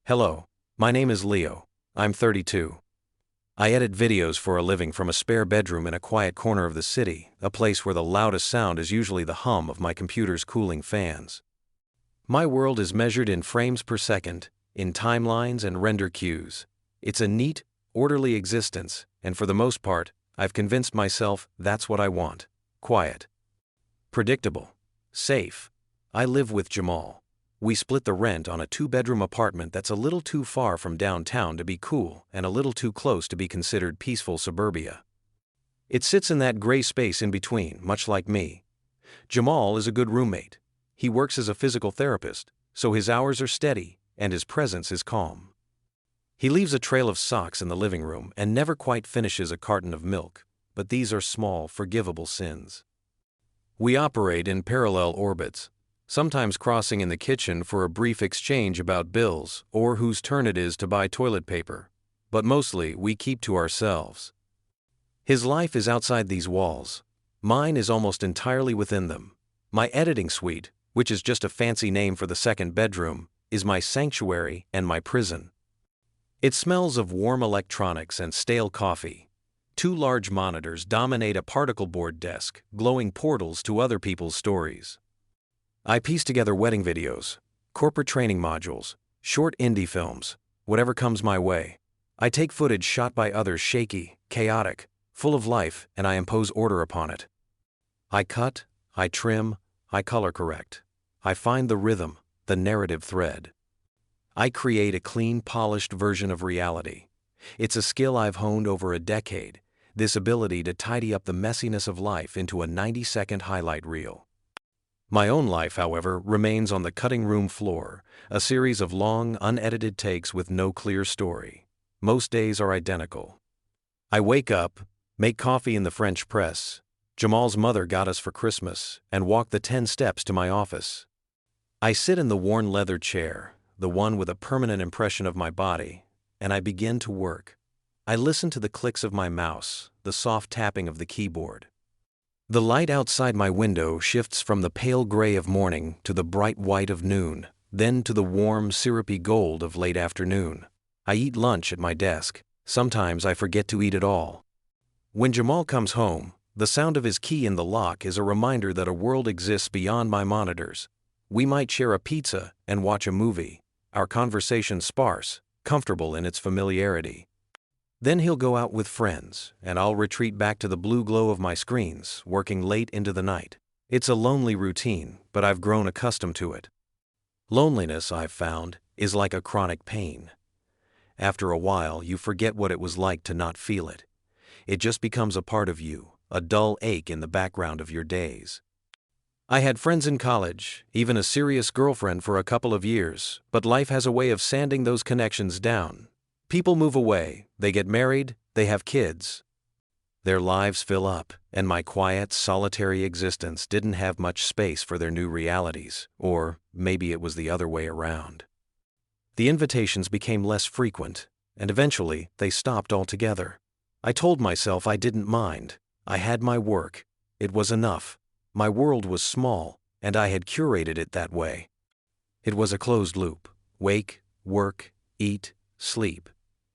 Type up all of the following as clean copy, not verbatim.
Hello, my name is Leo. I'm 32. I edit videos for a living from a spare bedroom in a quiet corner of the city, a place where the loudest sound is usually the hum of my computer's cooling fans. My world is measured in frames per second, in timelines and render queues. It's a neat, orderly existence, and for the most part, I've convinced myself that's what I want. Quiet. Predictable. Safe. I live with Jamal. We split the rent on a 2-bedroom apartment that's a little too far from downtown to be cool and a little too close to be considered peaceful suburbia. It sits in that gray space in between, much like me. Jamal is a good roommate. He works as a physical therapist, so his hours are steady and his presence is calm. He leaves a trail of socks in the living room and never quite finishes a carton of milk, but these are small, forgivable sins. We operate in parallel orbits, sometimes crossing in the kitchen for a brief exchange about bills or whose turn it is to buy toilet paper, but mostly we keep to ourselves. His life is outside these walls. Mine is almost entirely within them. My editing suite, which is just a fancy name for the second bedroom, is my sanctuary and my prison. It smells of warm electronics and stale coffee. 2 large monitors dominate a particle board desk, glowing portals to other people's stories. I piece together wedding videos, corporate training modules, short indie films, whatever comes my way. I take footage shot by others shaky, chaotic, full of life, and I impose order upon it. I cut, I trim, I color correct. I find the rhythm, the narrative thread. I create a clean, polished version of reality. It's a skill I've honed over a decade, this ability to tidy up the messiness of life into a 90-second highlight reel. My own life, however, remains on the cutting room floor, a series of long, unedited takes with no clear story. Most days are identical. I wake up, make coffee in the French press, Jamal's mother got us for Christmas, and walk the 10 steps to my office. I sit in the worn leather chair, the one with a permanent impression of my body, and I begin to work. I listen to the clicks of my mouse, the soft tapping of the keyboard. The light outside my window shifts from the pale gray of morning to the bright white of noon, then to the warm, syrupy gold of late afternoon. I eat lunch at my desk. Sometimes I forget to eat at all. When Jamal comes home, the sound of his key in the lock is a reminder that a world exists beyond my monitors. We might share a pizza and watch a movie, our conversation sparse, comfortable in its familiarity. Then he'll go out with friends, and I'll retreat back to the blue glow of my screens, working late into the night. It's a lonely routine, but I've grown accustomed to it. Loneliness, I've found, is like a chronic pain. After a while, you forget what it was like to not feel it. It just becomes a part of you, a dull ache in the background of your days. I had friends in college, even a serious girlfriend for a couple of years, but life has a way of sanding those connections down. People move away, they get married, they have kids. Their lives fill up, and my quiet, solitary existence didn't have much space for their new realities, or maybe it was the other way around. The invitations became less frequent, and eventually they stopped altogether. I told myself I didn't mind. I had my work. It was enough. My world was small, and I had curated it that way. It was a closed loop. Wake, work, eat, sleep.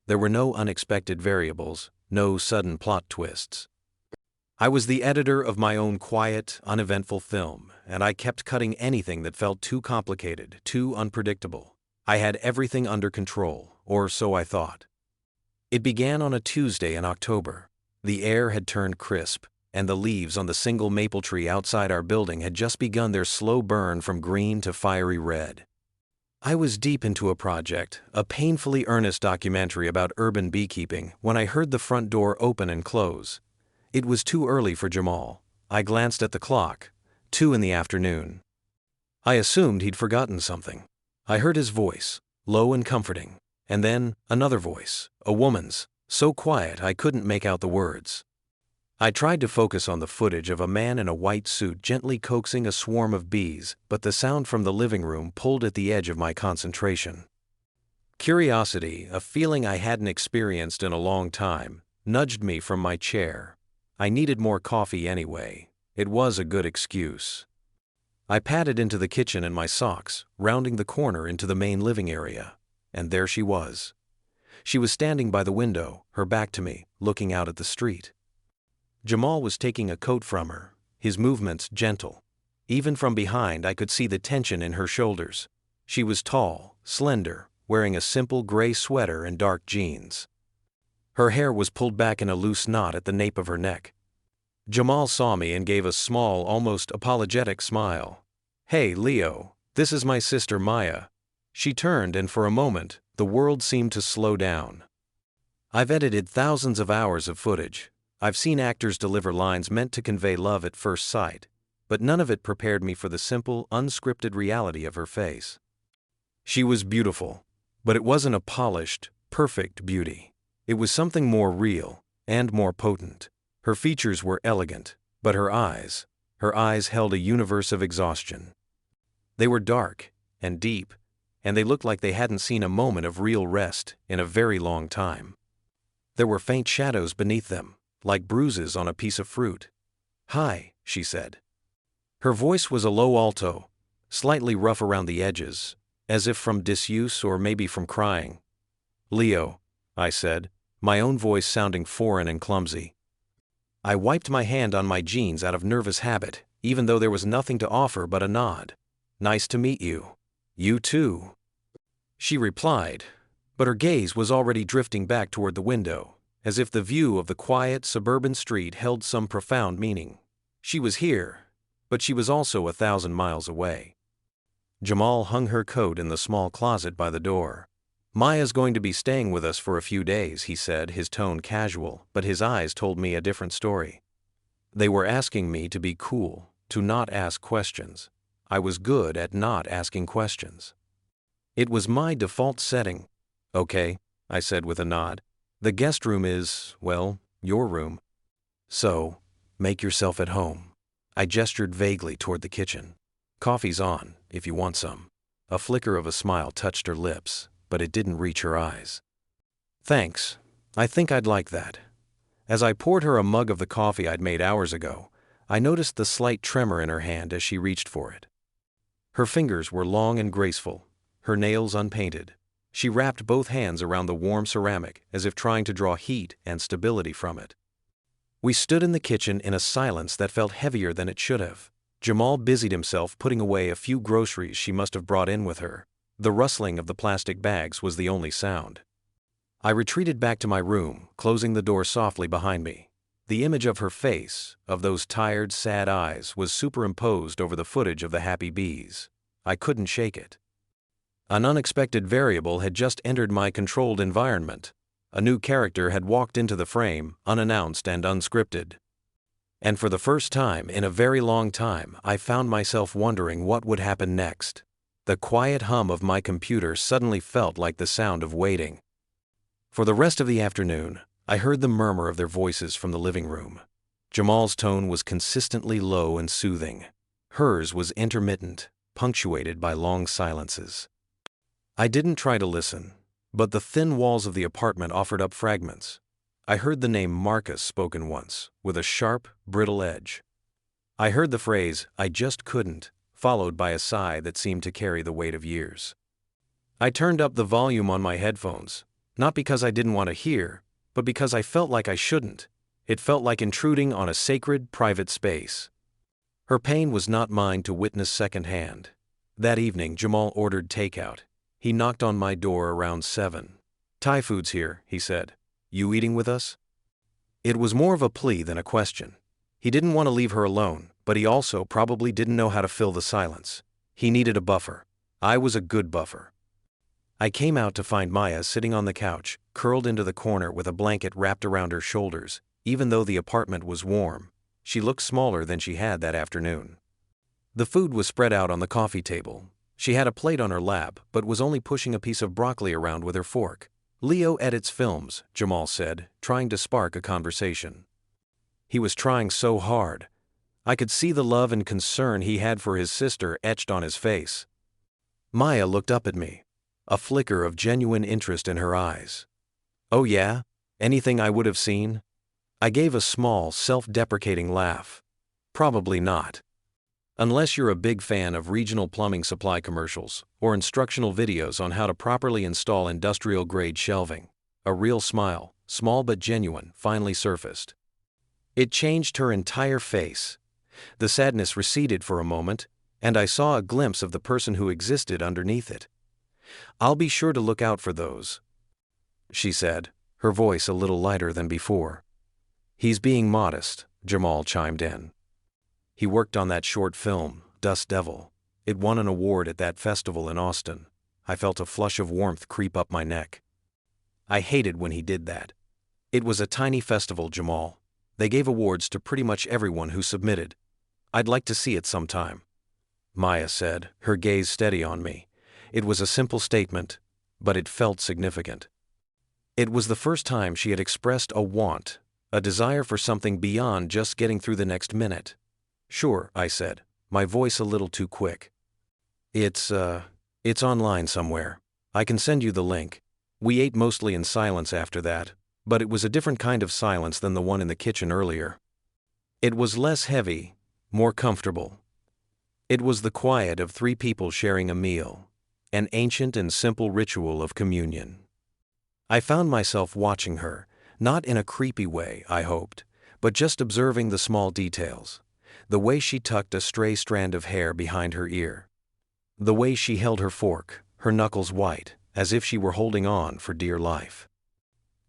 There were no unexpected variables, no sudden plot twists. I was the editor of my own quiet, uneventful film, and I kept cutting anything that felt too complicated, too unpredictable. I had everything under control, or so I thought. It began on a Tuesday in October. The air had turned crisp, and the leaves on the single maple tree outside our building had just begun their slow burn from green to fiery red. I was deep into a project, a painfully earnest documentary about urban beekeeping, when I heard the front door open and close. It was too early for Jamal. I glanced at the clock, 2 in the afternoon. I assumed he'd forgotten something. I heard his voice, low and comforting, and then another voice, a woman's, so quiet I couldn't make out the words. I tried to focus on the footage of a man in a white suit gently coaxing a swarm of bees, but the sound from the living room pulled at the edge of my concentration. Curiosity, a feeling I hadn't experienced in a long time, nudged me from my chair. I needed more coffee anyway. It was a good excuse. I padded into the kitchen in my socks, rounding the corner into the main living area. and there she was. She was standing by the window, her back to me, looking out at the street. Jamal was taking a coat from her, his movements gentle. Even from behind I could see the tension in her shoulders. She was tall, slender, wearing a simple gray sweater and dark jeans. Her hair was pulled back in a loose knot at the nape of her neck. Jamal saw me and gave a small, almost apologetic smile. "Hey, Leo, this is my sister Maya." She turned, and for a moment, the world seemed to slow down. I've edited thousands of hours of footage. I've seen actors deliver lines meant to convey love at first sight, but none of it prepared me for the simple, unscripted reality of her face. She was beautiful, but it wasn't a polished, perfect beauty. It was something more real, and more potent. Her features were elegant, but her eyes held a universe of exhaustion. They were dark and deep, and they looked like they hadn't seen a moment of real rest in a very long time. There were faint shadows beneath them, like bruises on a piece of fruit. "Hi," she said. Her voice was a low alto, slightly rough around the edges, as if from disuse or maybe from crying. "Leo," I said, my own voice sounding foreign and clumsy. I wiped my hand on my jeans out of nervous habit, even though there was nothing to offer but a nod. "Nice to meet you." "You too," she replied, but her gaze was already drifting back toward the window, as if the view of the quiet suburban street held some profound meaning. She was here, but she was also 1,000 miles away. Jamal hung her coat in the small closet by the door. "Maya's going to be staying with us for a few days," he said, his tone casual, but his eyes told me a different story. They were asking me to be cool, to not ask questions. I was good at not asking questions. It was my default setting. "Okay," I said with a nod. "The guest room is, well, your room. So, make yourself at home." I gestured vaguely toward the kitchen. "Coffee's on, if you want some." A flicker of a smile touched her lips, but it didn't reach her eyes. "Thanks, I think I'd like that." As I poured her a mug of the coffee I'd made hours ago, I noticed the slight tremor in her hand as she reached for it. Her fingers were long and graceful, her nails unpainted. She wrapped both hands around the warm ceramic as if trying to draw heat and stability from it. We stood in the kitchen in a silence that felt heavier than it should have. Jamal busied himself putting away a few groceries she must have brought in with her. The rustling of the plastic bags was the only sound. I retreated back to my room, closing the door softly behind me. The image of her face, of those tired, sad eyes, was superimposed over the footage of the happy bees. I couldn't shake it. An unexpected variable had just entered my controlled environment. A new character had walked into the frame, unannounced and unscripted. And for the first time in a very long time, I found myself wondering what would happen next. The quiet hum of my computer suddenly felt like the sound of waiting. For the rest of the afternoon, I heard the murmur of their voices from the living room. Jamal's tone was consistently low and soothing. Hers was intermittent, punctuated by long silences. I didn't try to listen, but the thin walls of the apartment offered up fragments. I heard the name Marcus spoken once, with a sharp, brittle edge. I heard the phrase, "I just couldn't," followed by a sigh that seemed to carry the weight of years. I turned up the volume on my headphones, not because I didn't want to hear, but because I felt like I shouldn't. It felt like intruding on a sacred, private space. Her pain was not mine to witness secondhand. That evening, Jamal ordered takeout. He knocked on my door around 7. "Thai food's here," he said. "You eating with us?" It was more of a plea than a question. He didn't want to leave her alone, but he also probably didn't know how to fill the silence. He needed a buffer. I was a good buffer. I came out to find Maya sitting on the couch, curled into the corner with a blanket wrapped around her shoulders. Even though the apartment was warm, she looked smaller than she had that afternoon. The food was spread out on the coffee table. She had a plate on her lap, but was only pushing a piece of broccoli around with her fork. "Leo edits films," Jamal said, trying to spark a conversation. He was trying so hard. I could see the love and concern he had for his sister etched on his face. Maya looked up at me, a flicker of genuine interest in her eyes. "Oh yeah? Anything I would have seen?" I gave a small, self-deprecating laugh. "Probably not." Unless you're a big fan of regional plumbing supply commercials or instructional videos on how to properly install industrial-grade shelving, a real smile, small but genuine, finally surfaced. It changed her entire face. The sadness receded for a moment, and I saw a glimpse of the person who existed underneath it. "I'll be sure to look out for those," she said, her voice a little lighter than before. "He's being modest," Jamal chimed in. "He worked on that short film, Dust Devil. It won an award at that festival in Austin." I felt a flush of warmth creep up my neck. I hated when he did that. "It was a tiny festival, Jamal. They gave awards to pretty much everyone who submitted. I'd like to see it sometime," Maya said, her gaze steady on me. It was a simple statement, but it felt significant. It was the first time she had expressed a want, a desire for something beyond just getting through the next minute. "Sure," I said, my voice a little too quick. It's online somewhere. I can send you the link." We ate mostly in silence after that, but it was a different kind of silence than the one in the kitchen earlier. It was less heavy, more comfortable. It was the quiet of three people sharing a meal, an ancient and simple ritual of communion. I found myself watching her, not in a creepy way, I hoped, but just observing the small details. The way she tucked a stray strand of hair behind her ear. The way she held her fork, her knuckles white, as if she were holding on for dear life.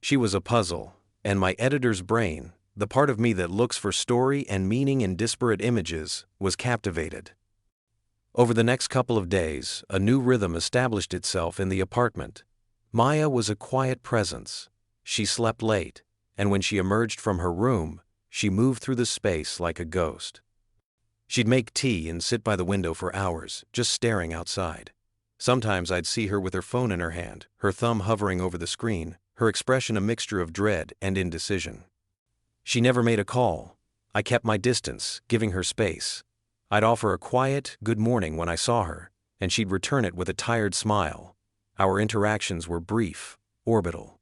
She was a puzzle, and my editor's brain, the part of me that looks for story and meaning in disparate images, was captivated. Over the next couple of days, a new rhythm established itself in the apartment. Maya was a quiet presence. She slept late, and when she emerged from her room, she moved through the space like a ghost. She'd make tea and sit by the window for hours, just staring outside. Sometimes I'd see her with her phone in her hand, her thumb hovering over the screen, her expression a mixture of dread and indecision. She never made a call. I kept my distance, giving her space. I'd offer a quiet good morning when I saw her, and she'd return it with a tired smile. Our interactions were brief, orbital.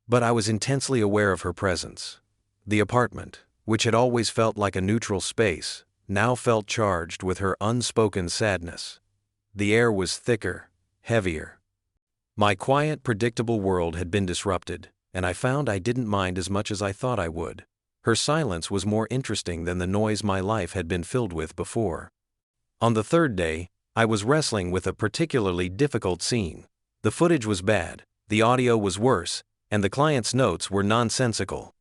But I was intensely aware of her presence. The apartment, which had always felt like a neutral space, now felt charged with her unspoken sadness. The air was thicker, heavier. My quiet, predictable world had been disrupted, and I found I didn't mind as much as I thought I would. Her silence was more interesting than the noise my life had been filled with before. On the third day, I was wrestling with a particularly difficult scene. The footage was bad, the audio was worse, and the client's notes were nonsensical.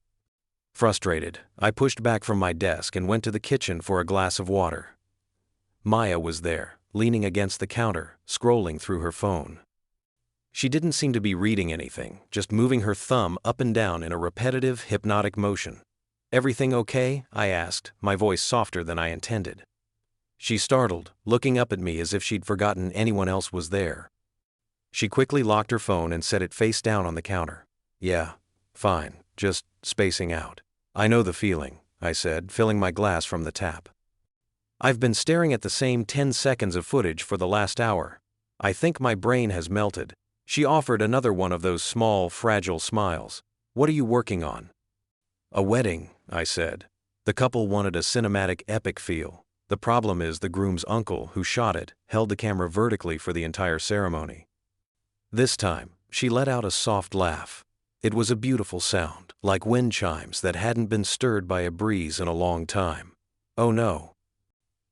Frustrated, I pushed back from my desk and went to the kitchen for a glass of water. Maya was there, leaning against the counter, scrolling through her phone. She didn't seem to be reading anything, just moving her thumb up and down in a repetitive, hypnotic motion. "Everything okay?" I asked, my voice softer than I intended. She startled, looking up at me as if she'd forgotten anyone else was there. She quickly locked her phone and set it face down on the counter. "Yeah, fine, just spacing out." "I know the feeling," I said, filling my glass from the tap. "I've been staring at the same 10 seconds of footage for the last hour. I think my brain has melted." She offered another one of those small, fragile smiles. "What are you working on?" "A wedding," I said. The couple wanted a cinematic epic feel. The problem is the groom's uncle, who shot it, held the camera vertically for the entire ceremony. This time, she let out a soft laugh. It was a beautiful sound, like wind chimes that hadn't been stirred by a breeze in a long time. "Oh no.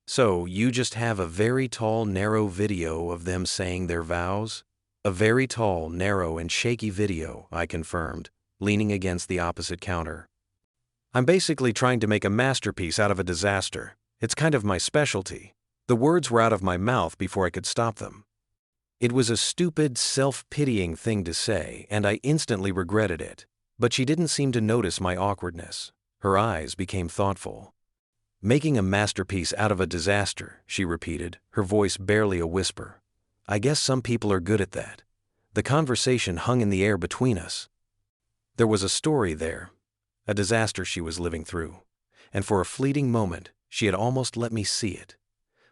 So you just have a very tall, narrow video of them saying their vows?" "A very tall, narrow, and shaky video," I confirmed, leaning against the opposite counter. "I'm basically trying to make a masterpiece out of a disaster. It's kind of my specialty." The words were out of my mouth before I could stop them. It was a stupid, self-pitying thing to say, and I instantly regretted it. But she didn't seem to notice my awkwardness. Her eyes became thoughtful. "Making a masterpiece out of a disaster," she repeated, her voice barely a whisper. "I guess some people are good at that." The conversation hung in the air between us. There was a story there, a disaster she was living through, and for a fleeting moment, she had almost let me see it.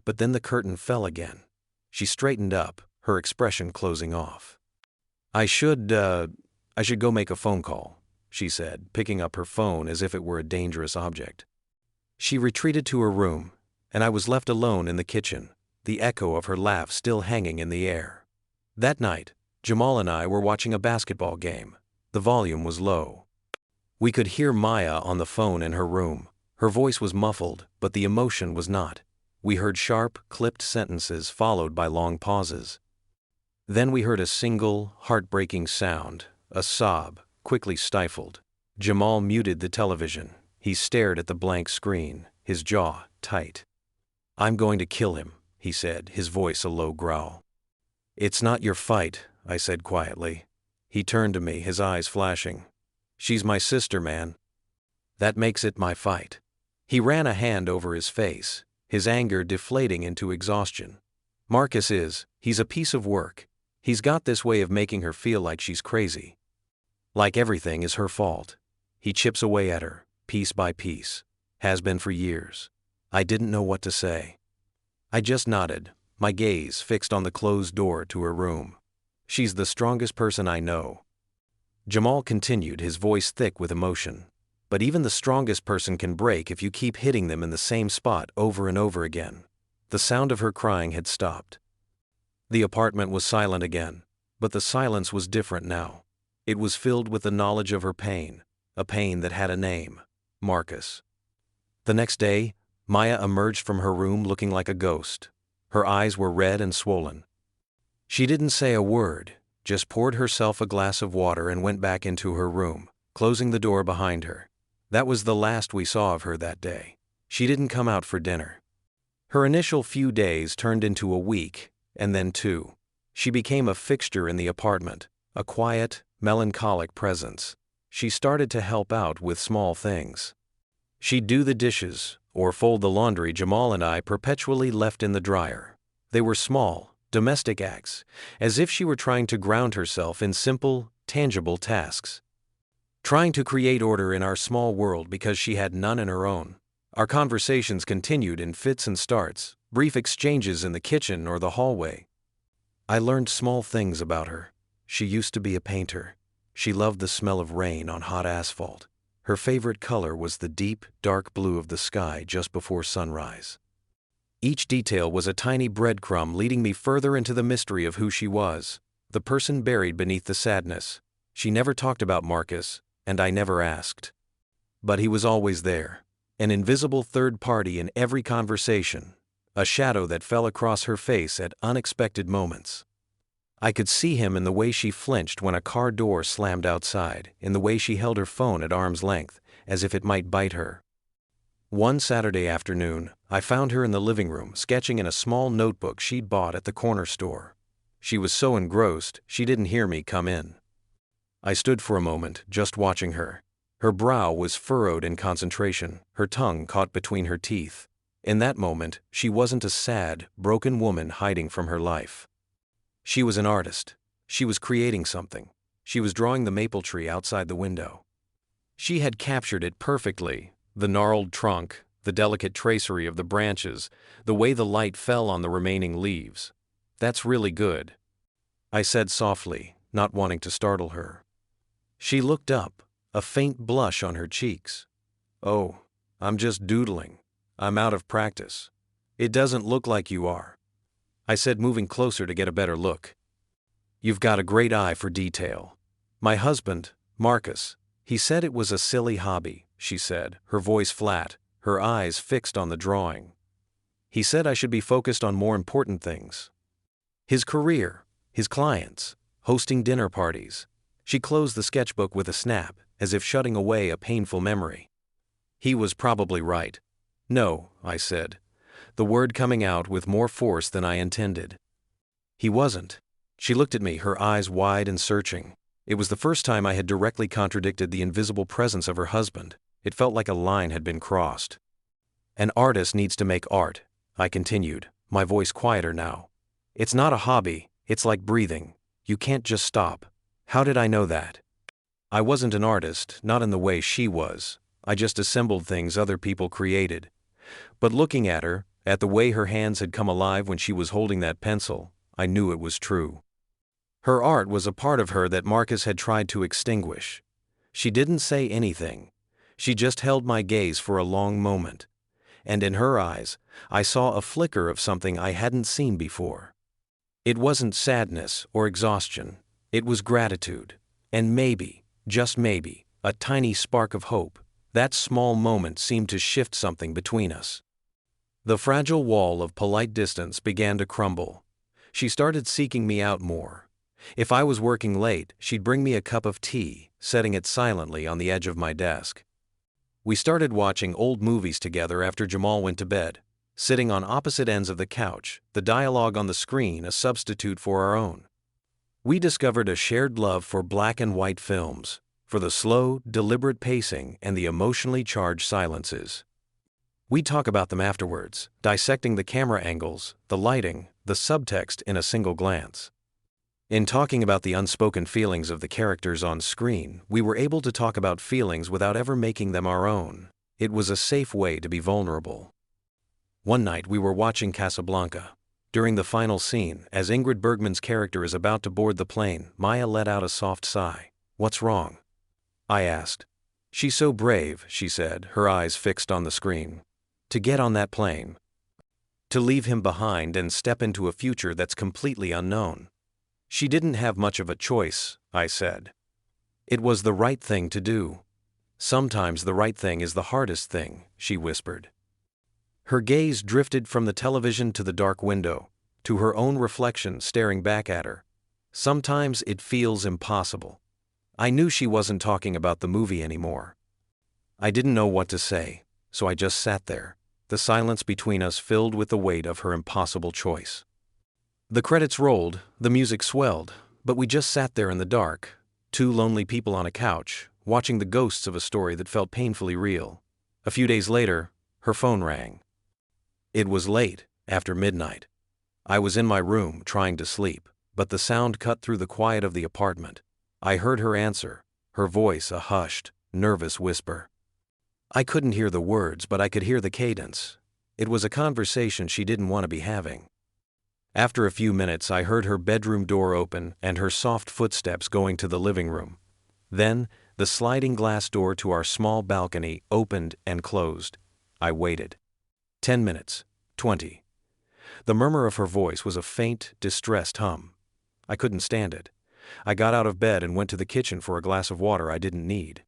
But then the curtain fell again. She straightened up, her expression closing off. I should go make a phone call," she said, picking up her phone as if it were a dangerous object. She retreated to her room, and I was left alone in the kitchen, the echo of her laugh still hanging in the air. That night, Jamal and I were watching a basketball game. The volume was low. We could hear Maya on the phone in her room. Her voice was muffled, but the emotion was not. We heard sharp, clipped sentences followed by long pauses. Then we heard a single, heartbreaking sound, a sob, quickly stifled. Jamal muted the television. He stared at the blank screen, his jaw tight. "I'm going to kill him," he said, his voice a low growl. "It's not your fight," I said quietly. He turned to me, his eyes flashing. "She's my sister, man. That makes it my fight." He ran a hand over his face, his anger deflating into exhaustion. He's a piece of work. He's got this way of making her feel like she's crazy. Like everything is her fault. He chips away at her, piece by piece. Has been for years. I didn't know what to say. I just nodded, my gaze fixed on the closed door to her room. "She's the strongest person I know." Jamal continued, his voice thick with emotion. "But even the strongest person can break if you keep hitting them in the same spot over and over again." The sound of her crying had stopped. The apartment was silent again, but the silence was different now. It was filled with the knowledge of her pain, a pain that had a name: Marcus. The next day, Maya emerged from her room looking like a ghost. Her eyes were red and swollen. She didn't say a word, just poured herself a glass of water and went back into her room, closing the door behind her. That was the last we saw of her that day. She didn't come out for dinner. Her initial few days turned into a week, and then 2. She became a fixture in the apartment, a quiet, melancholic presence. She started to help out with small things. She'd do the dishes, or fold the laundry Jamal and I perpetually left in the dryer. They were small, domestic acts, as if she were trying to ground herself in simple, tangible tasks. Trying to create order in our small world because she had none in her own. Our conversations continued in fits and starts, brief exchanges in the kitchen or the hallway. I learned small things about her. She used to be a painter. She loved the smell of rain on hot asphalt. Her favorite color was the deep, dark blue of the sky just before sunrise. Each detail was a tiny breadcrumb leading me further into the mystery of who she was, the person buried beneath the sadness. She never talked about Marcus, and I never asked. But he was always there, an invisible third party in every conversation, a shadow that fell across her face at unexpected moments. I could see him in the way she flinched when a car door slammed outside, in the way she held her phone at arm's length, as if it might bite her. One Saturday afternoon, I found her in the living room sketching in a small notebook she'd bought at the corner store. She was so engrossed, she didn't hear me come in. I stood for a moment, just watching her. Her brow was furrowed in concentration, her tongue caught between her teeth. In that moment, she wasn't a sad, broken woman hiding from her life. She was an artist. She was creating something. She was drawing the maple tree outside the window. She had captured it perfectly, the gnarled trunk, the delicate tracery of the branches, the way the light fell on the remaining leaves. "That's really good," I said softly, not wanting to startle her. She looked up, a faint blush on her cheeks. "Oh, I'm just doodling. I'm out of practice." "It doesn't look like you are," I said, moving closer to get a better look. "You've got a great eye for detail. My husband, Marcus, he said it was a silly hobby," she said, her voice flat, her eyes fixed on the drawing. "He said I should be focused on more important things. His career, his clients, hosting dinner parties." She closed the sketchbook with a snap, as if shutting away a painful memory. "He was probably right." "No," I said, the word coming out with more force than I intended. "He wasn't." She looked at me, her eyes wide and searching. It was the first time I had directly contradicted the invisible presence of her husband. It felt like a line had been crossed. "An artist needs to make art," I continued, my voice quieter now. "It's not a hobby, it's like breathing. You can't just stop." How did I know that? I wasn't an artist, not in the way she was. I just assembled things other people created. But looking at her, at the way her hands had come alive when she was holding that pencil, I knew it was true. Her art was a part of her that Marcus had tried to extinguish. She didn't say anything. She just held my gaze for a long moment. and in her eyes, I saw a flicker of something I hadn't seen before. It wasn't sadness or exhaustion, it was gratitude, and maybe, just maybe, a tiny spark of hope. That small moment seemed to shift something between us. The fragile wall of polite distance began to crumble. She started seeking me out more. If I was working late, she'd bring me a cup of tea, setting it silently on the edge of my desk. We started watching old movies together after Jamal went to bed, sitting on opposite ends of the couch, the dialogue on the screen a substitute for our own. We discovered a shared love for black and white films, for the slow, deliberate pacing and the emotionally charged silences. We'd talk about them afterwards, dissecting the camera angles, the lighting, the subtext in a single glance. In talking about the unspoken feelings of the characters on screen, we were able to talk about feelings without ever making them our own. It was a safe way to be vulnerable. One night we were watching Casablanca. During the final scene, as Ingrid Bergman's character is about to board the plane, Maya let out a soft sigh. "What's wrong?" I asked. "She's so brave," she said, her eyes fixed on the screen. "To get on that plane. To leave him behind and step into a future that's completely unknown." "She didn't have much of a choice," I said. "It was the right thing to do." "Sometimes the right thing is the hardest thing," she whispered. Her gaze drifted from the television to the dark window, to her own reflection staring back at her. "Sometimes it feels impossible." I knew she wasn't talking about the movie anymore. I didn't know what to say, so I just sat there, the silence between us filled with the weight of her impossible choice. The credits rolled, the music swelled, but we just sat there in the dark, two lonely people on a couch, watching the ghosts of a story that felt painfully real. A few days later, her phone rang. It was late, after midnight. I was in my room, trying to sleep, but the sound cut through the quiet of the apartment. I heard her answer, her voice a hushed, nervous whisper. I couldn't hear the words, but I could hear the cadence. It was a conversation she didn't want to be having. After a few minutes, I heard her bedroom door open and her soft footsteps going to the living room. Then, the sliding glass door to our small balcony opened and closed. I waited. 10 minutes. 20. The murmur of her voice was a faint, distressed hum. I couldn't stand it. I got out of bed and went to the kitchen for a glass of water I didn't need.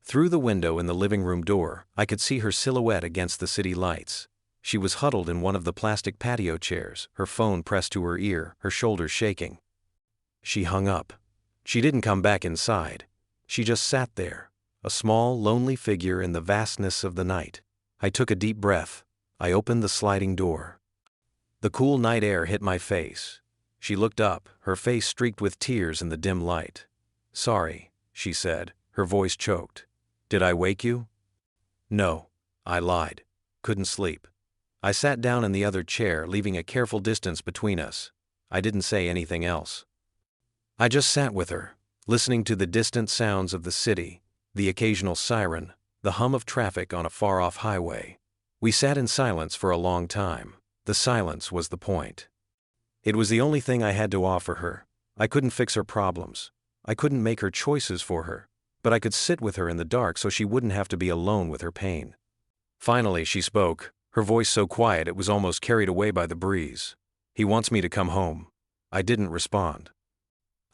Through the window in the living room door, I could see her silhouette against the city lights. She was huddled in one of the plastic patio chairs, her phone pressed to her ear, her shoulders shaking. She hung up. She didn't come back inside. She just sat there, a small, lonely figure in the vastness of the night. I took a deep breath. I opened the sliding door. The cool night air hit my face. She looked up, her face streaked with tears in the dim light. "Sorry," she said, her voice choked. "Did I wake you?" "No," I lied. "Couldn't sleep." I sat down in the other chair, leaving a careful distance between us. I didn't say anything else. I just sat with her, listening to the distant sounds of the city, the occasional siren, the hum of traffic on a far-off highway. We sat in silence for a long time. The silence was the point. It was the only thing I had to offer her. I couldn't fix her problems. I couldn't make her choices for her, but I could sit with her in the dark so she wouldn't have to be alone with her pain. Finally, she spoke, her voice so quiet it was almost carried away by the breeze. "He wants me to come home." I didn't respond.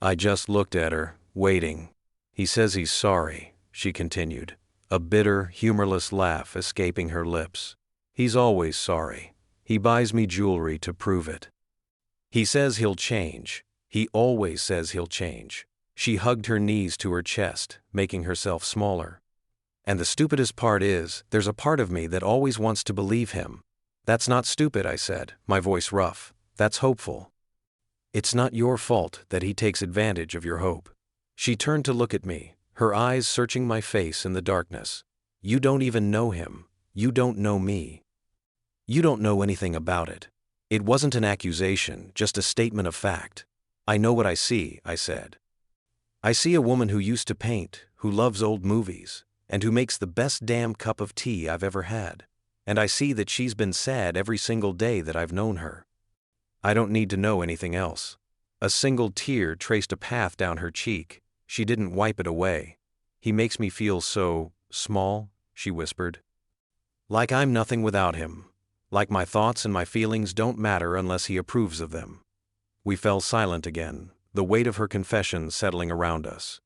I just looked at her, waiting. "He says he's sorry," she continued, a bitter, humorless laugh escaping her lips. "He's always sorry. He buys me jewelry to prove it. He says he'll change. He always says he'll change." She hugged her knees to her chest, making herself smaller. "And the stupidest part is, there's a part of me that always wants to believe him." "That's not stupid," I said, my voice rough. "That's hopeful. It's not your fault that he takes advantage of your hope." She turned to look at me, her eyes searching my face in the darkness. "You don't even know him. You don't know me. You don't know anything about it." It wasn't an accusation, just a statement of fact. "I know what I see," I said. "I see a woman who used to paint, who loves old movies, and who makes the best damn cup of tea I've ever had. And I see that she's been sad every single day that I've known her. I don't need to know anything else." A single tear traced a path down her cheek. She didn't wipe it away. "He makes me feel so small," she whispered. Like I'm nothing without him. Like my thoughts and my feelings don't matter unless he approves of them. We fell silent again, the weight of her confession settling around us.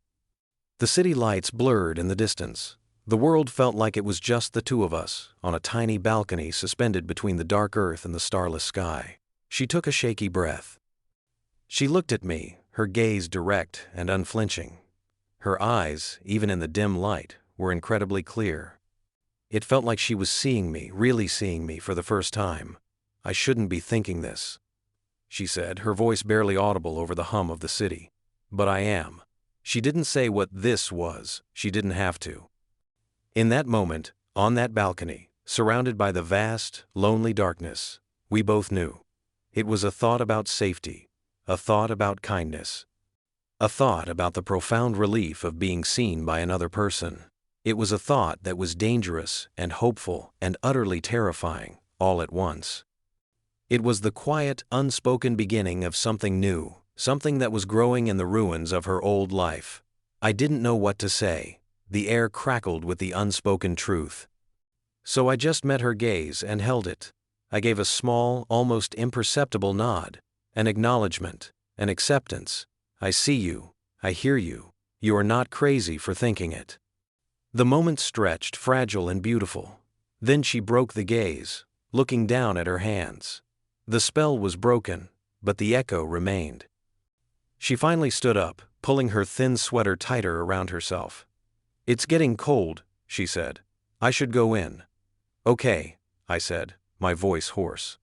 The city lights blurred in the distance. The world felt like it was just the two of us, on a tiny balcony suspended between the dark earth and the starless sky. She took a shaky breath. She looked at me, her gaze direct and unflinching. Her eyes, even in the dim light, were incredibly clear. It felt like she was seeing me, really seeing me for the first time. "I shouldn't be thinking this," she said, her voice barely audible over the hum of the city. "But I am." She didn't say what this was. She didn't have to. In that moment, on that balcony, surrounded by the vast, lonely darkness, we both knew. It was a thought about safety, a thought about kindness, a thought about the profound relief of being seen by another person. It was a thought that was dangerous and hopeful and utterly terrifying, all at once. It was the quiet, unspoken beginning of something new, something that was growing in the ruins of her old life. I didn't know what to say. The air crackled with the unspoken truth. So I just met her gaze and held it. I gave a small, almost imperceptible nod, an acknowledgement, an acceptance. "I see you. I hear you. You are not crazy for thinking it." The moment stretched, fragile and beautiful. Then she broke the gaze, looking down at her hands. The spell was broken, but the echo remained. She finally stood up, pulling her thin sweater tighter around herself. "It's getting cold," she said. "I should go in." "Okay," I said, my voice hoarse.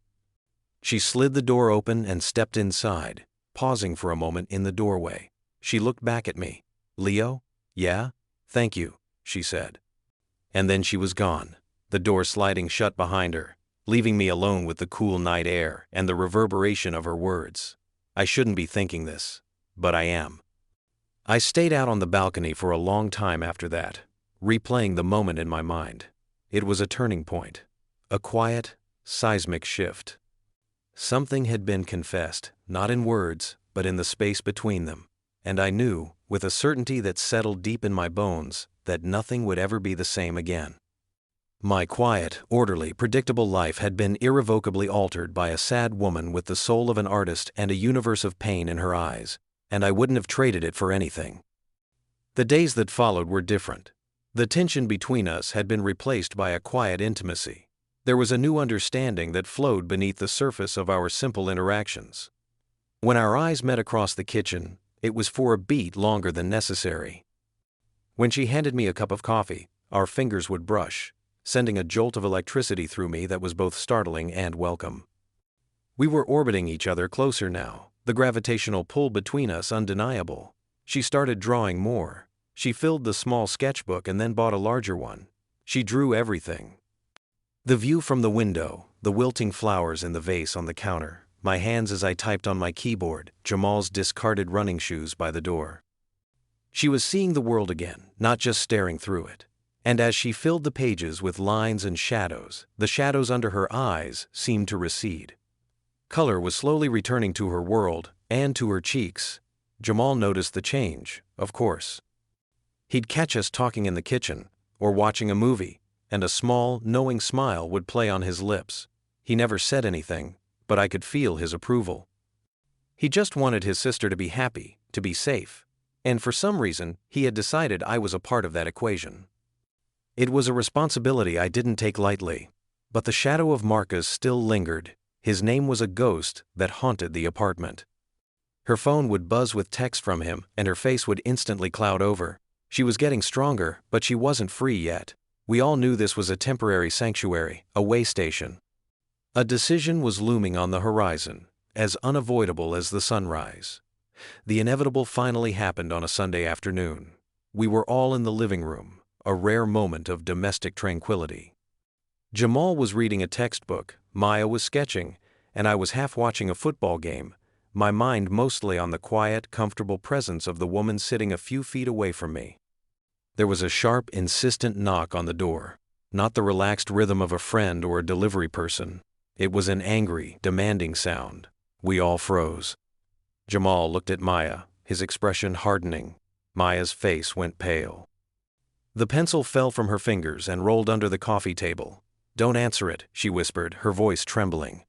She slid the door open and stepped inside, pausing for a moment in the doorway. She looked back at me. "Leo? Yeah? Thank you," she said. And then she was gone, the door sliding shut behind her, leaving me alone with the cool night air and the reverberation of her words. I shouldn't be thinking this, but I am. I stayed out on the balcony for a long time after that, replaying the moment in my mind. It was a turning point, a quiet, seismic shift. Something had been confessed, not in words, but in the space between them, and I knew, with a certainty that settled deep in my bones, that nothing would ever be the same again. My quiet, orderly, predictable life had been irrevocably altered by a sad woman with the soul of an artist and a universe of pain in her eyes, and I wouldn't have traded it for anything. The days that followed were different. The tension between us had been replaced by a quiet intimacy. There was a new understanding that flowed beneath the surface of our simple interactions. When our eyes met across the kitchen, it was for a beat longer than necessary. When she handed me a cup of coffee, our fingers would brush, sending a jolt of electricity through me that was both startling and welcome. We were orbiting each other closer now, the gravitational pull between us undeniable. She started drawing more. She filled the small sketchbook and then bought a larger one. She drew everything. The view from the window, the wilting flowers in the vase on the counter, my hands as I typed on my keyboard, Jamal's discarded running shoes by the door. She was seeing the world again, not just staring through it. And as she filled the pages with lines and shadows, the shadows under her eyes seemed to recede. Color was slowly returning to her world and to her cheeks. Jamal noticed the change, of course. He'd catch us talking in the kitchen, or watching a movie, and a small, knowing smile would play on his lips. He never said anything, but I could feel his approval. He just wanted his sister to be happy, to be safe, and for some reason, he had decided I was a part of that equation. It was a responsibility I didn't take lightly, but the shadow of Marcus still lingered. His name was a ghost that haunted the apartment. Her phone would buzz with text from him, and her face would instantly cloud over. She was getting stronger, but she wasn't free yet. We all knew this was a temporary sanctuary, a way station. A decision was looming on the horizon, as unavoidable as the sunrise. The inevitable finally happened on a Sunday afternoon. We were all in the living room, a rare moment of domestic tranquility. Jamal was reading a textbook, Maya was sketching, and I was half watching a football game, my mind mostly on the quiet, comfortable presence of the woman sitting a few feet away from me. There was a sharp, insistent knock on the door, not the relaxed rhythm of a friend or a delivery person. It was an angry, demanding sound. We all froze. Jamal looked at Maya, his expression hardening. Maya's face went pale. The pencil fell from her fingers and rolled under the coffee table. "Don't answer it," she whispered, her voice trembling.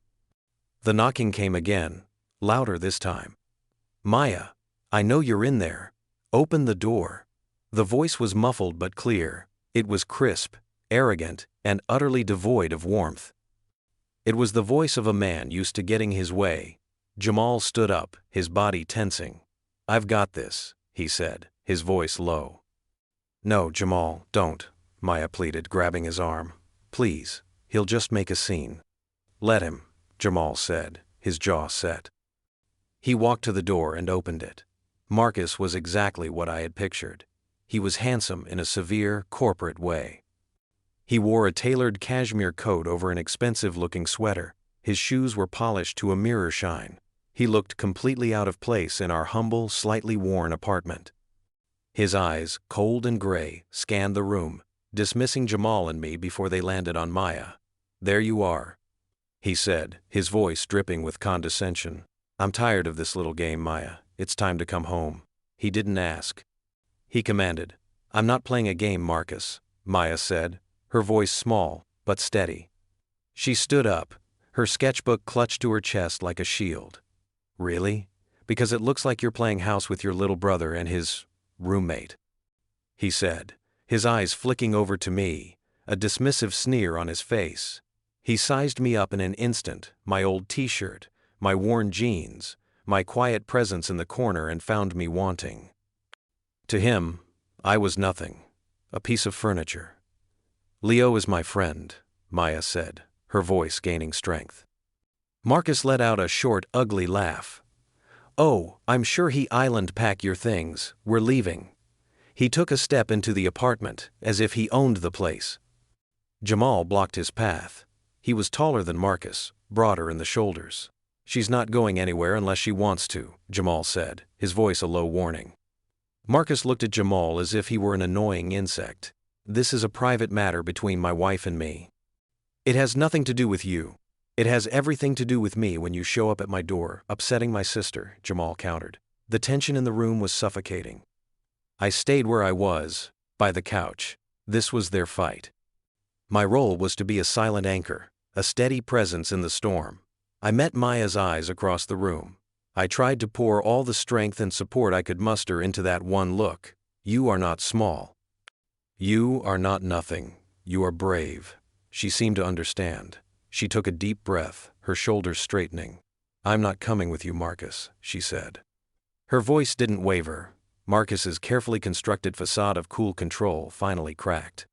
The knocking came again, louder this time. "Maya, I know you're in there. Open the door." The voice was muffled but clear. It was crisp, arrogant, and utterly devoid of warmth. It was the voice of a man used to getting his way. Jamal stood up, his body tensing. "I've got this," he said, his voice low. "No, Jamal, don't," Maya pleaded, grabbing his arm. "Please, he'll just make a scene." "Let him," Jamal said, his jaw set. He walked to the door and opened it. Marcus was exactly what I had pictured. He was handsome in a severe, corporate way. He wore a tailored cashmere coat over an expensive-looking sweater. His shoes were polished to a mirror shine. He looked completely out of place in our humble, slightly worn apartment. His eyes, cold and gray, scanned the room, dismissing Jamal and me before they landed on Maya. "There you are," he said, his voice dripping with condescension. "I'm tired of this little game, Maya. It's time to come home." He didn't ask. He commanded. "I'm not playing a game, Marcus," Maya said, her voice small but steady. She stood up, her sketchbook clutched to her chest like a shield. "Really? Because it looks like you're playing house with your little brother and his roommate," he said, his eyes flicking over to me, a dismissive sneer on his face. He sized me up in an instant, my old t-shirt, my worn jeans, my quiet presence in the corner, and found me wanting. To him, I was nothing, a piece of furniture. "Leo is my friend," Maya said, her voice gaining strength. Marcus let out a short, ugly laugh. "Oh, I'm sure he island pack your things, we're leaving." He took a step into the apartment, as if he owned the place. Jamal blocked his path. He was taller than Marcus, broader in the shoulders. "She's not going anywhere unless she wants to," Jamal said, his voice a low warning. Marcus looked at Jamal as if he were an annoying insect. "This is a private matter between my wife and me." "It has nothing to do with you. It has everything to do with me when you show up at my door, upsetting my sister," Jamal countered. The tension in the room was suffocating. I stayed where I was, by the couch. This was their fight. My role was to be a silent anchor, a steady presence in the storm. I met Maya's eyes across the room. I tried to pour all the strength and support I could muster into that one look. "You are not small. You are not nothing. You are brave." She seemed to understand. She took a deep breath, her shoulders straightening. "I'm not coming with you, Marcus," she said. Her voice didn't waver. Marcus's carefully constructed facade of cool control finally cracked.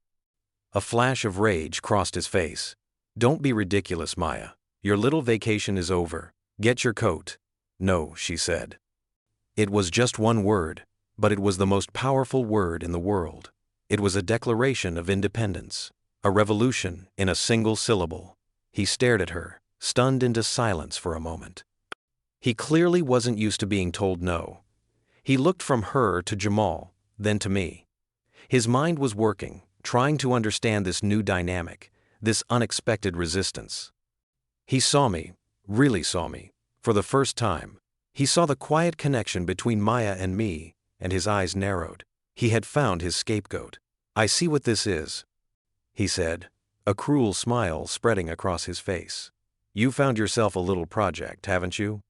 A flash of rage crossed his face. "Don't be ridiculous, Maya. Your little vacation is over. Get your coat." "No," she said. It was just one word, but it was the most powerful word in the world. It was a declaration of independence, a revolution in a single syllable. He stared at her, stunned into silence for a moment. He clearly wasn't used to being told no. He looked from her to Jamal, then to me. His mind was working, trying to understand this new dynamic, this unexpected resistance. He saw me, really saw me, for the first time. He saw the quiet connection between Maya and me, and his eyes narrowed. He had found his scapegoat. "I see what this is," he said, a cruel smile spreading across his face. "You found yourself a little project, haven't you?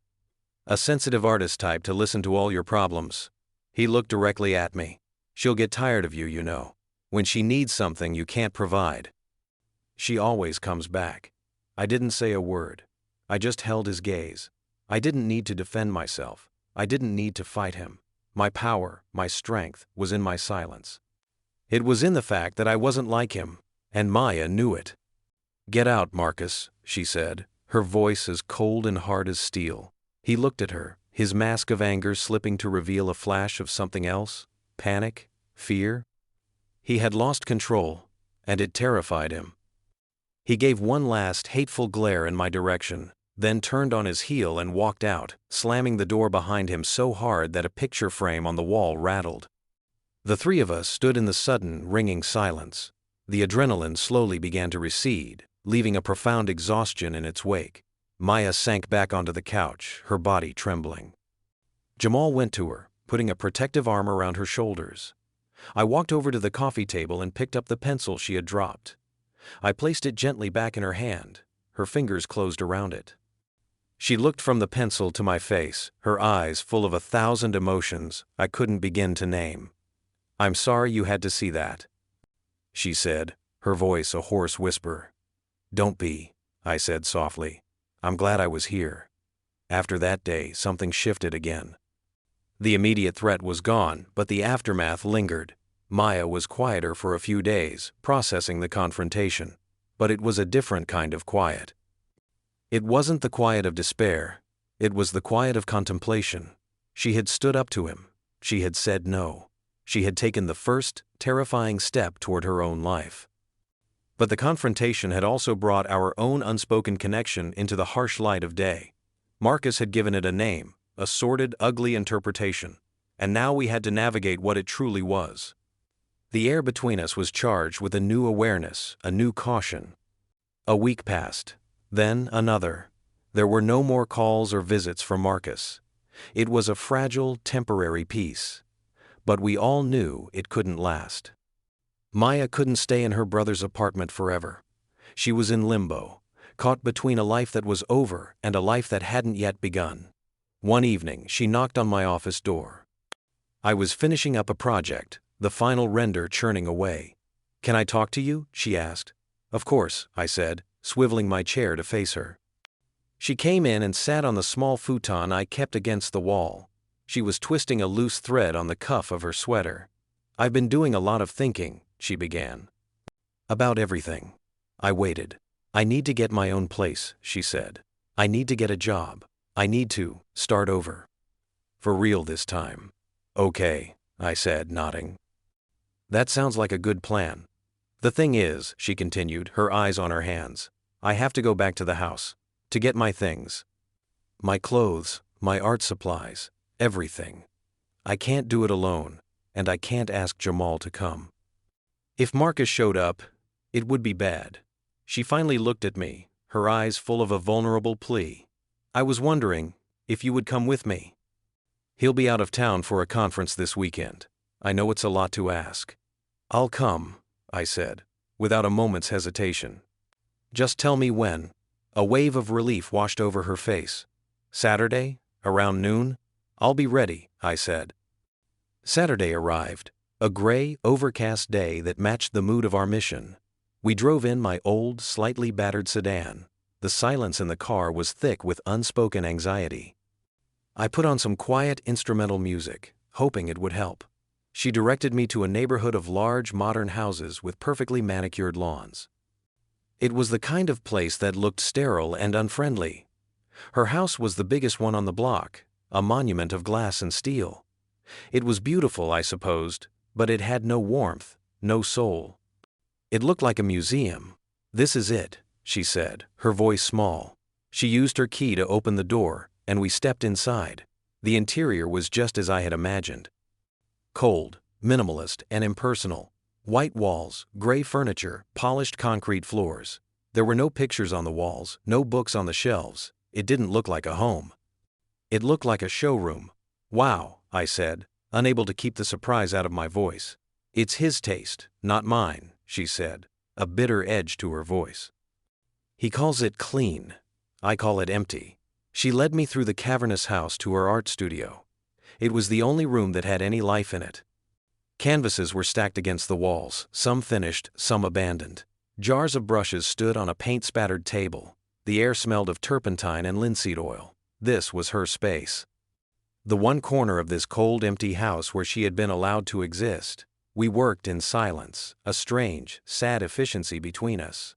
A sensitive artist type to listen to all your problems." He looked directly at me. "She'll get tired of you, you know. When she needs something you can't provide. She always comes back." I didn't say a word. I just held his gaze. I didn't need to defend myself. I didn't need to fight him. My power, my strength, was in my silence. It was in the fact that I wasn't like him, and Maya knew it. "Get out, Marcus," she said, her voice as cold and hard as steel. He looked at her, his mask of anger slipping to reveal a flash of something else, panic, fear. He had lost control, and it terrified him. He gave one last hateful glare in my direction, then turned on his heel and walked out, slamming the door behind him so hard that a picture frame on the wall rattled. The three of us stood in the sudden, ringing silence. The adrenaline slowly began to recede, leaving a profound exhaustion in its wake. Maya sank back onto the couch, her body trembling. Jamal went to her, putting a protective arm around her shoulders. I walked over to the coffee table and picked up the pencil she had dropped. I placed it gently back in her hand. Her fingers closed around it. She looked from the pencil to my face, her eyes full of 1,000 emotions I couldn't begin to name. "I'm sorry you had to see that," she said, her voice a hoarse whisper. "Don't be," I said softly. "I'm glad I was here." After that day, something shifted again. The immediate threat was gone, but the aftermath lingered. Maya was quieter for a few days, processing the confrontation. But it was a different kind of quiet. It wasn't the quiet of despair. It was the quiet of contemplation. She had stood up to him. She had said no. She had taken the first, terrifying step toward her own life. But the confrontation had also brought our own unspoken connection into the harsh light of day. Marcus had given it a name, a sordid, ugly interpretation, and now we had to navigate what it truly was. The air between us was charged with a new awareness, a new caution. A week passed. Then another. There were no more calls or visits from Marcus. It was a fragile, temporary peace. But we all knew it couldn't last. Maya couldn't stay in her brother's apartment forever. She was in limbo, caught between a life that was over and a life that hadn't yet begun. One evening, she knocked on my office door. I was finishing up a project, the final render churning away. "Can I talk to you?" she asked. "Of course," I said, swiveling my chair to face her. She came in and sat on the small futon I kept against the wall. She was twisting a loose thread on the cuff of her sweater. "I've been doing a lot of thinking," she began. "About everything." I waited. "I need to get my own place," she said. "I need to get a job. I need to start over. For real this time." "Okay," I said, nodding. "That sounds like a good plan. The thing is," she continued, her eyes on her hands, "I have to go back to the house. To get my things. My clothes, my art supplies, everything. I can't do it alone, and I can't ask Jamal to come. If Marcus showed up, it would be bad." She finally looked at me, her eyes full of a vulnerable plea. "I was wondering if you would come with me. He'll be out of town for a conference this weekend. I know it's a lot to ask." "I'll come," I said, without a moment's hesitation. "Just tell me when." A wave of relief washed over her face. "Saturday, around noon? I'll be ready," I said. Saturday arrived, a gray, overcast day that matched the mood of our mission. We drove in my old, slightly battered sedan. The silence in the car was thick with unspoken anxiety. I put on some quiet instrumental music, hoping it would help. She directed me to a neighborhood of large, modern houses with perfectly manicured lawns. It was the kind of place that looked sterile and unfriendly. Her house was the biggest one on the block, a monument of glass and steel. It was beautiful, I supposed, but it had no warmth, no soul. It looked like a museum. "This is it," she said, her voice small. She used her key to open the door, and we stepped inside. The interior was just as I had imagined. Cold, minimalist, and impersonal. White walls, gray furniture, polished concrete floors. There were no pictures on the walls, no books on the shelves. It didn't look like a home. It looked like a showroom. "Wow," I said, unable to keep the surprise out of my voice. "It's his taste, not mine," she said, a bitter edge to her voice. "He calls it clean. I call it empty." She led me through the cavernous house to her art studio. It was the only room that had any life in it. Canvases were stacked against the walls, some finished, some abandoned. Jars of brushes stood on a paint-spattered table. The air smelled of turpentine and linseed oil. This was her space. The one corner of this cold, empty house where she had been allowed to exist. We worked in silence, a strange, sad efficiency between us.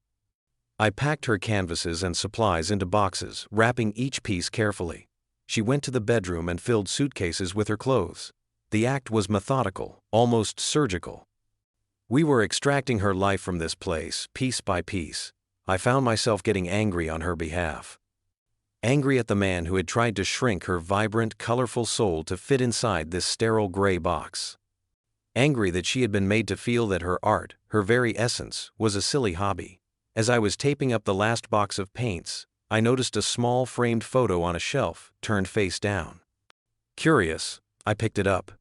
I packed her canvases and supplies into boxes, wrapping each piece carefully. She went to the bedroom and filled suitcases with her clothes. The act was methodical, almost surgical. We were extracting her life from this place, piece by piece. I found myself getting angry on her behalf. Angry at the man who had tried to shrink her vibrant, colorful soul to fit inside this sterile gray box. Angry that she had been made to feel that her art, her very essence, was a silly hobby. As I was taping up the last box of paints, I noticed a small framed photo on a shelf, turned face down. Curious, I picked it up.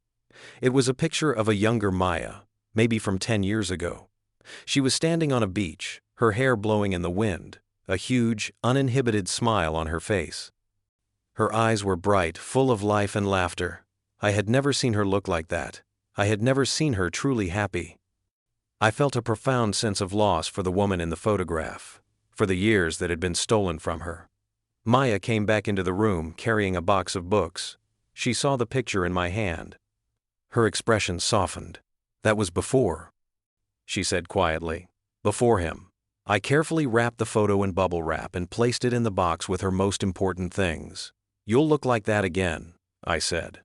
It was a picture of a younger Maya, maybe from 10 years ago. She was standing on a beach, her hair blowing in the wind, a huge, uninhibited smile on her face. Her eyes were bright, full of life and laughter. I had never seen her look like that. I had never seen her truly happy. I felt a profound sense of loss for the woman in the photograph, for the years that had been stolen from her. Maya came back into the room carrying a box of books. She saw the picture in my hand. Her expression softened. "That was before," she said quietly. "Before him." I carefully wrapped the photo in bubble wrap and placed it in the box with her most important things. "You'll look like that again," I said.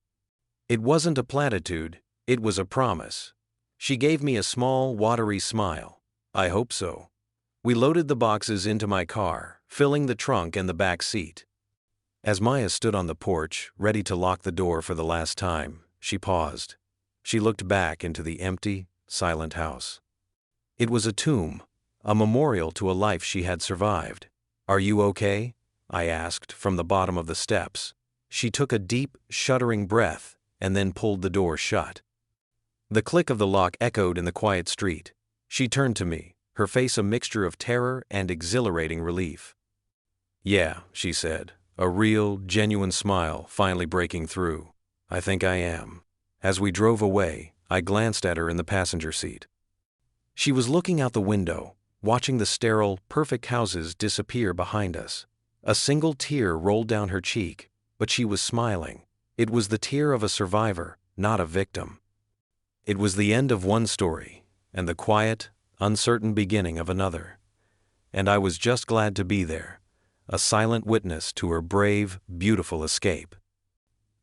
It wasn't a platitude, it was a promise. She gave me a small, watery smile. "I hope so." We loaded the boxes into my car, filling the trunk and the back seat. As Maya stood on the porch, ready to lock the door for the last time, she paused. She looked back into the empty, silent house. It was a tomb, a memorial to a life she had survived. "Are you okay?" I asked from the bottom of the steps. She took a deep, shuddering breath and then pulled the door shut. The click of the lock echoed in the quiet street. She turned to me, her face a mixture of terror and exhilarating relief. "Yeah," she said, a real, genuine smile finally breaking through. "I think I am." As we drove away, I glanced at her in the passenger seat. She was looking out the window, watching the sterile, perfect houses disappear behind us. A single tear rolled down her cheek, but she was smiling. It was the tear of a survivor, not a victim. It was the end of one story, and the quiet, uncertain beginning of another. And I was just glad to be there, a silent witness to her brave, beautiful escape.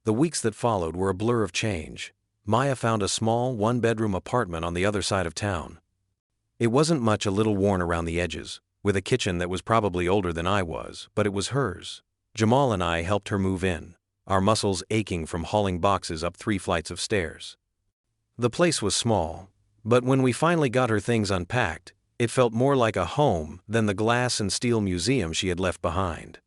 The weeks that followed were a blur of change. Maya found a small, one-bedroom apartment on the other side of town. It wasn't much, a little worn around the edges, with a kitchen that was probably older than I was, but it was hers. Jamal and I helped her move in, our muscles aching from hauling boxes up 3 flights of stairs. The place was small, but when we finally got her things unpacked, it felt more like a home than the glass and steel museum she had left behind.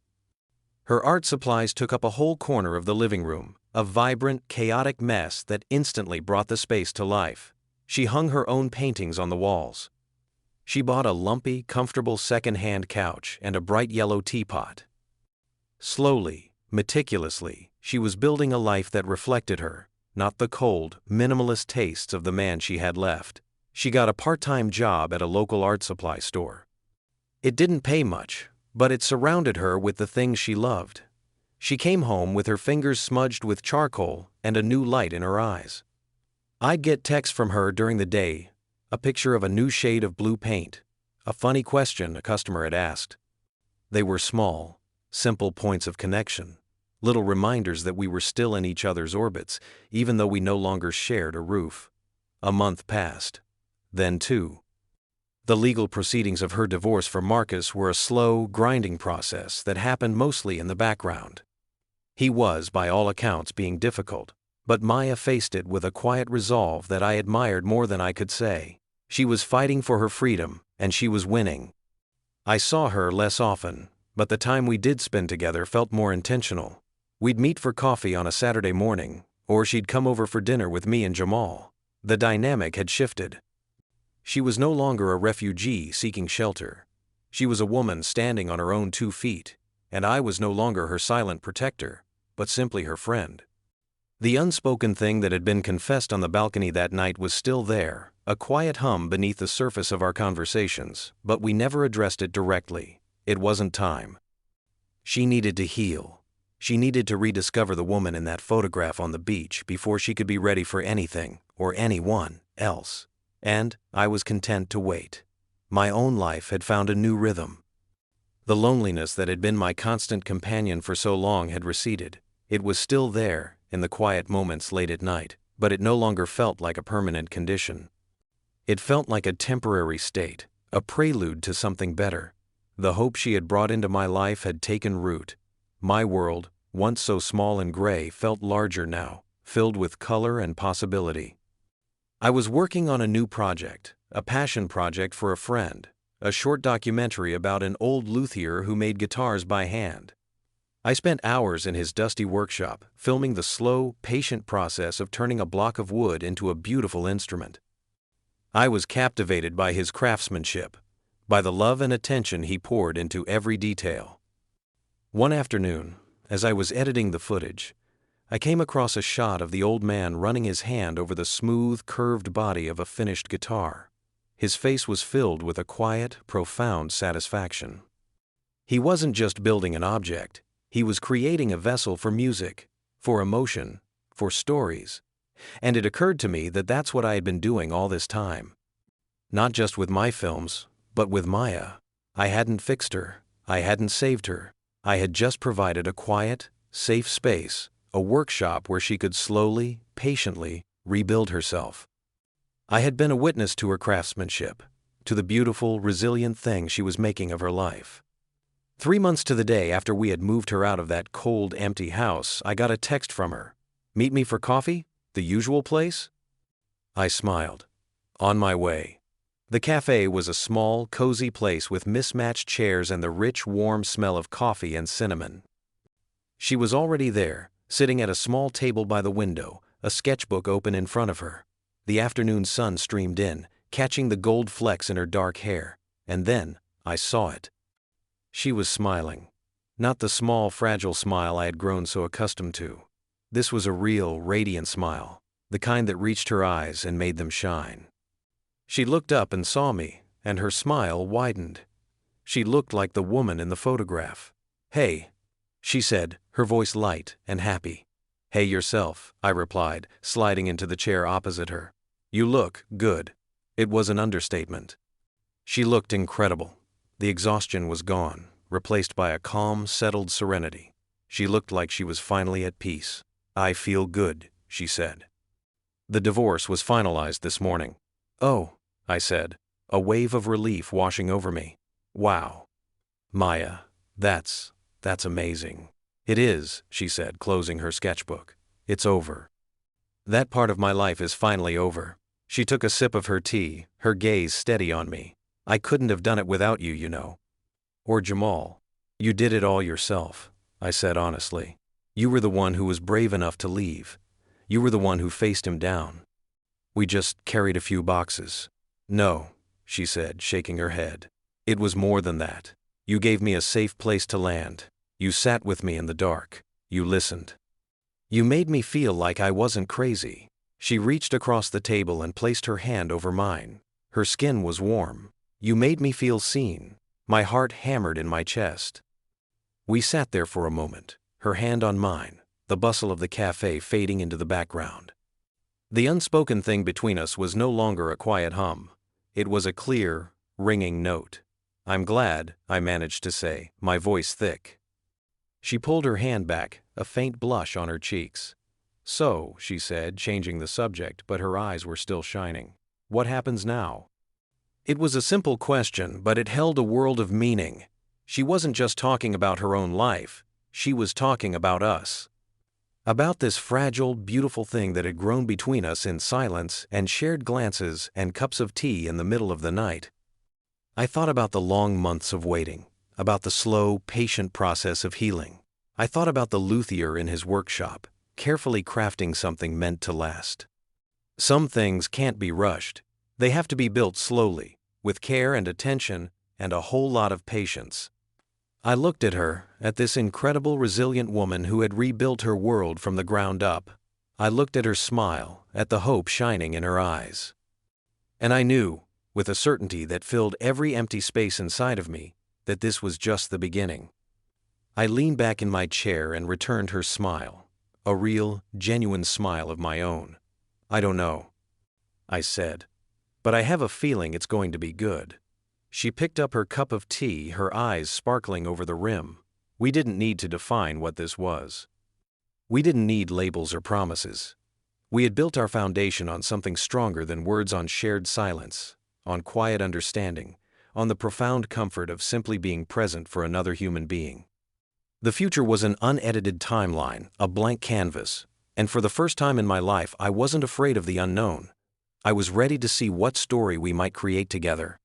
Her art supplies took up a whole corner of the living room, a vibrant, chaotic mess that instantly brought the space to life. She hung her own paintings on the walls. She bought a lumpy, comfortable second-hand couch and a bright yellow teapot. Slowly, meticulously, she was building a life that reflected her, not the cold, minimalist tastes of the man she had left. She got a part-time job at a local art supply store. It didn't pay much, but it surrounded her with the things she loved. She came home with her fingers smudged with charcoal and a new light in her eyes. I'd get texts from her during the day, a picture of a new shade of blue paint, a funny question a customer had asked. They were small, simple points of connection, little reminders that we were still in each other's orbits, even though we no longer shared a roof. A month passed. Then 2. The legal proceedings of her divorce from Marcus were a slow, grinding process that happened mostly in the background. He was, by all accounts, being difficult, but Maya faced it with a quiet resolve that I admired more than I could say. She was fighting for her freedom, and she was winning. I saw her less often, but the time we did spend together felt more intentional. We'd meet for coffee on a Saturday morning, or she'd come over for dinner with me and Jamal. The dynamic had shifted. She was no longer a refugee seeking shelter. She was a woman standing on her own 2 feet, and I was no longer her silent protector, but simply her friend. The unspoken thing that had been confessed on the balcony that night was still there, a quiet hum beneath the surface of our conversations, but we never addressed it directly. It wasn't time. She needed to heal. She needed to rediscover the woman in that photograph on the beach before she could be ready for anything, or anyone, else. And I was content to wait. My own life had found a new rhythm. The loneliness that had been my constant companion for so long had receded. It was still there, in the quiet moments late at night, but it no longer felt like a permanent condition. It felt like a temporary state, a prelude to something better. The hope she had brought into my life had taken root. My world, once so small and gray, felt larger now, filled with color and possibility. I was working on a new project, a passion project for a friend, a short documentary about an old luthier who made guitars by hand. I spent hours in his dusty workshop, filming the slow, patient process of turning a block of wood into a beautiful instrument. I was captivated by his craftsmanship, by the love and attention he poured into every detail. One afternoon, as I was editing the footage, I came across a shot of the old man running his hand over the smooth, curved body of a finished guitar. His face was filled with a quiet, profound satisfaction. He wasn't just building an object, he was creating a vessel for music, for emotion, for stories. And it occurred to me that that's what I had been doing all this time. Not just with my films, but with Maya. I hadn't fixed her, I hadn't saved her. I had just provided a quiet, safe space, a workshop where she could slowly, patiently rebuild herself. I had been a witness to her craftsmanship, to the beautiful, resilient thing she was making of her life. 3 months to the day after we had moved her out of that cold, empty house, I got a text from her. "Meet me for coffee? The usual place?" I smiled. On my way. The cafe was a small, cozy place with mismatched chairs and the rich, warm smell of coffee and cinnamon. She was already there, sitting at a small table by the window, a sketchbook open in front of her. The afternoon sun streamed in, catching the gold flecks in her dark hair, and then I saw it. She was smiling. Not the small, fragile smile I had grown so accustomed to. This was a real, radiant smile, the kind that reached her eyes and made them shine. She looked up and saw me, and her smile widened. She looked like the woman in the photograph. "Hey," she said, her voice light and happy. "Hey yourself," I replied, sliding into the chair opposite her. "You look good." It was an understatement. She looked incredible. The exhaustion was gone, replaced by a calm, settled serenity. She looked like she was finally at peace. "I feel good," she said. The divorce was finalized this morning. "Oh," I said, a wave of relief washing over me. "Wow. Maya, that's amazing." "It is," she said, closing her sketchbook. "It's over. That part of my life is finally over." She took a sip of her tea, her gaze steady on me. "I couldn't have done it without you, you know. Or Jamal. You did it all yourself," I said honestly. "You were the one who was brave enough to leave. You were the one who faced him down. We just carried a few boxes." "No," she said, shaking her head. "It was more than that. You gave me a safe place to land. You sat with me in the dark. You listened. You made me feel like I wasn't crazy." She reached across the table and placed her hand over mine. Her skin was warm. "You made me feel seen." My heart hammered in my chest. We sat there for a moment, her hand on mine, the bustle of the cafe fading into the background. The unspoken thing between us was no longer a quiet hum. It was a clear, ringing note. "I'm glad," I managed to say, my voice thick. She pulled her hand back, a faint blush on her cheeks. "So," she said, changing the subject, but her eyes were still shining. "What happens now?" It was a simple question, but it held a world of meaning. She wasn't just talking about her own life, she was talking about us. About this fragile, beautiful thing that had grown between us in silence and shared glances and cups of tea in the middle of the night. I thought about the long months of waiting, about the slow, patient process of healing. I thought about the luthier in his workshop, carefully crafting something meant to last. Some things can't be rushed. They have to be built slowly, with care and attention and a whole lot of patience. I looked at her, at this incredible, resilient woman who had rebuilt her world from the ground up. I looked at her smile, at the hope shining in her eyes. And I knew, with a certainty that filled every empty space inside of me, that this was just the beginning. I leaned back in my chair and returned her smile, a real, genuine smile of my own. "I don't know," I said, "but I have a feeling it's going to be good." She picked up her cup of tea, her eyes sparkling over the rim. We didn't need to define what this was. We didn't need labels or promises. We had built our foundation on something stronger than words, on shared silence, on quiet understanding, on the profound comfort of simply being present for another human being. The future was an unedited timeline, a blank canvas, and for the first time in my life I wasn't afraid of the unknown. I was ready to see what story we might create together.